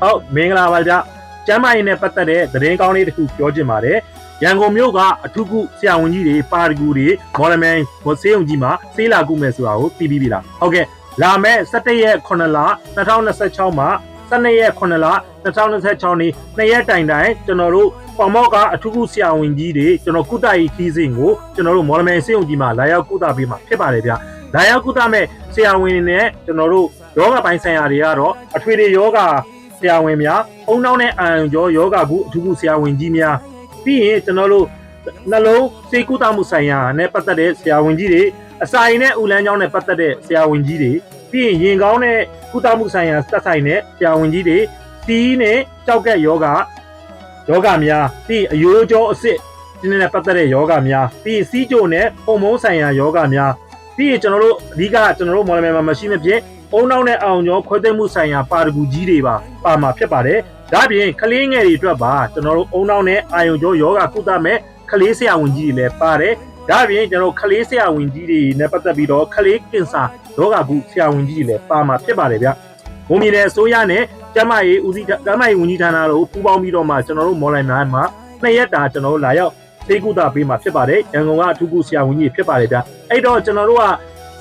ဟုတ်မင်္ဂလာပါဗျကျမ်းမာရေးနဲ့ပတ်သက်တဲ့သတင်းကောင်းလေးတစ်ခုပြောချင်ပါတယ်ရန်ကုန်မြို့ကအထူးကုဆရာဝန်ကြီးတွေပါရဂူတွေမော်လမြိုင်ဆေးရုံကြီးမှာဆေးလာကုမယ်ဆိုတာကိုသိပြီးပြီလားဟုတ်ကဲ့လာမယ့်17ရက်9လ2026မှာ12ရက်9လ2026နေ့2ရက်တိုင်ကျွန်တော်တို့ပေါမောက်ကအထူးကုဆရာဝန်ကြီးတွေကျွန်တော်ကုသရေးခီးစဉ်ကိုကျွန်တော်တို့မော်လမြိုင်ဆေးရုံကြီးမှာလာရောက်ကုသပေးမှာဖြစ်ပါတယ်ဗျလာရောက်ကုသမဲ့ဆရာဝန်တွေနဲ့ကျွန်တော်တို့ယောဂပိုင်းဆိုင်ရာတွေကတော့အထွေထွေယောဂဆရာဝန်များအုံနောက်နဲ့အာရုံကြောယောဂကုအထူးကုဆရာဝန်ကြီးများပြီးရင်ကျွန်တော်တို့နှလုံးစေကုသမှုဆိုင်ရာနဲ့ပတ်သက်တဲ့ဆရာဝန်ကြီးတွေအစာရင်နဲ့ဥလန်းကြောင်းနဲ့ပတ်သက်တဲ့ဆရာဝန်ကြီးတွေပြီးရင်ရင်ကောင်းတဲ့ကုသမှုဆိုင်ရာသက်ဆိုင်တဲ့ဆရာဝန်ကြီးတွေစီးနဲ့ကြောက်ကက်ယောဂများပြီးအယိုးကြောအစစ်ဒီနဲ့ပတ်သက်တဲ့ယောဂများပြီးစီးကြိုနဲ့ဟော်မုန်းဆိုင်ရာယောဂများပြီးရင်ကျွန်တော်တို့အဓိကကျွန်တော်တို့မော်လမြိုင်မှာမရှိမဖြစ်အုံနောက်နဲ့အောင်ကျော်ခွဲသိမ်းမှုဆိုင်ရာပါရဂူကြီးတွေပါမှာဖြစ်ပါတယ်ဒါပြင်ကလေးငယ်တွေအတွက်ပါကျွန်တော်တို့အုံနောက်နဲ့အာယုံကျော်ယောဂကုသမဲ့ကလေးဆရာဝန်ကြီးတွေလည်းပါတယ်ဒါပြင်ကျွန်တော်ကလေးဆရာဝန်ကြီးတွေနဲ့ပတ်သက်ပြီးတော့ကလေးကင်ဆာယောဂကုဆရာဝန်ကြီးတွေလည်းပါမှာဖြစ်ပါတယ်ဗျဘုံမြင်တဲ့အစိုးရနဲ့ကျန်းမာရေးဦးစီးကျန်းမာရေးဝန်ကြီးဌာနတို့ပူးပေါင်းပြီးတော့မှကျွန်တော်တို့မော်လမြိုင်မှာ2ရက်တာကျွန်တော်တို့လာရောက်သိကုသပေးမှာဖြစ်ပါတယ်ရန်ကုန်ကအထူးကုဆရာဝန်ကြီးဖြစ်ပါတယ်ဗျအဲ့တော့ကျွန်တော်တို့က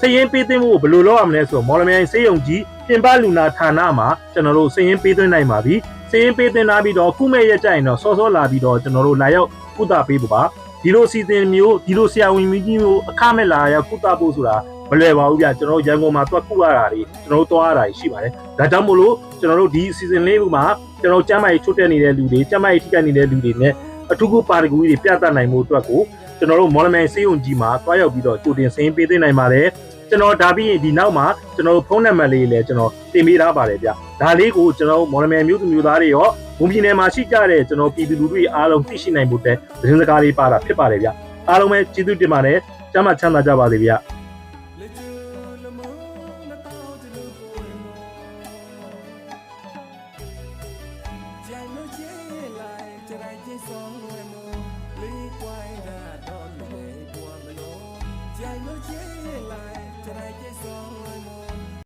စရင်ပေးသွင်းမှုကိုဘယ်လိုလုပ်ရမလဲဆိုတော့မော်လမြိုင်ဆေးရုံကြီးပြင်ပလူနာဌာနမှာကျွန်တော်တို့စရင်ပေးသွင်းနိုင်ပါပြီစရင်ပေးသွင်းလာပြီးတော့ခုမဲ့ရက်ကြရင်တော့စောစောလာပြီးတော့ကျွန်တော်တို့လာရောက်ကုသပေးဖို့ပါဒီလိုစီစဉ်မျိုးဒီလိုဆရာဝန်ကြီးမျိုးအခမဲ့လာရောက်ကုသဖို့ဆိုတာမလွယ်ပါဘူးဗျကျွန်တော်ရန်ကုန်မှာတွက်ကုရတာတွေကျွန်တော်တို့တွားရတာရှိပါတယ်ဒါကြောင့်မို့လို့ကျွန်တော်တို့ဒီစီစဉ်လေးမှာကျွန်တော်ကျမ်းမာရေးချွတ်တက်နေတဲ့လူတွေကျမ်းမာရေးထိခိုက်နေတဲ့လူတွေနဲ့အထူးကုပါရဂူကြီးတွေပြသနိုင်မှုအတွက်ကိုကျွန်တော်တို့မော်လမြိုင်ဆေးရုံကြီးမှာတွားရောက်ပြီးတော့ကြိုတင်စရင်ပေးသွင်းနိုင်ပါတယ်ကျွန်တော်ဒါပြီးရင်ဒီနောက်မှာကျွန်တော်ဖုန်းနံပါတ်လေးလည်းကျွန်တော်တင်ပေးထားပါတယ်ဗျဒါလေးကိုကျွန်တော်မော်လမြိုင်မြို့သူမြို့သားတွေရောဘုံပြည်နယ်မှာရှိကြတဲ့ကျွန်တော်ပြည်သူလူထုတွေအားလုံးသိရှိနိုင်ဖို့တဲ့သတင်းစကားလေးပါတာဖြစ်ပါတယ်ဗျအားလုံးပဲကျေးဇူးတင်ပါတယ်ကျမ်းမာချမ်းသာကြပါစေဗျ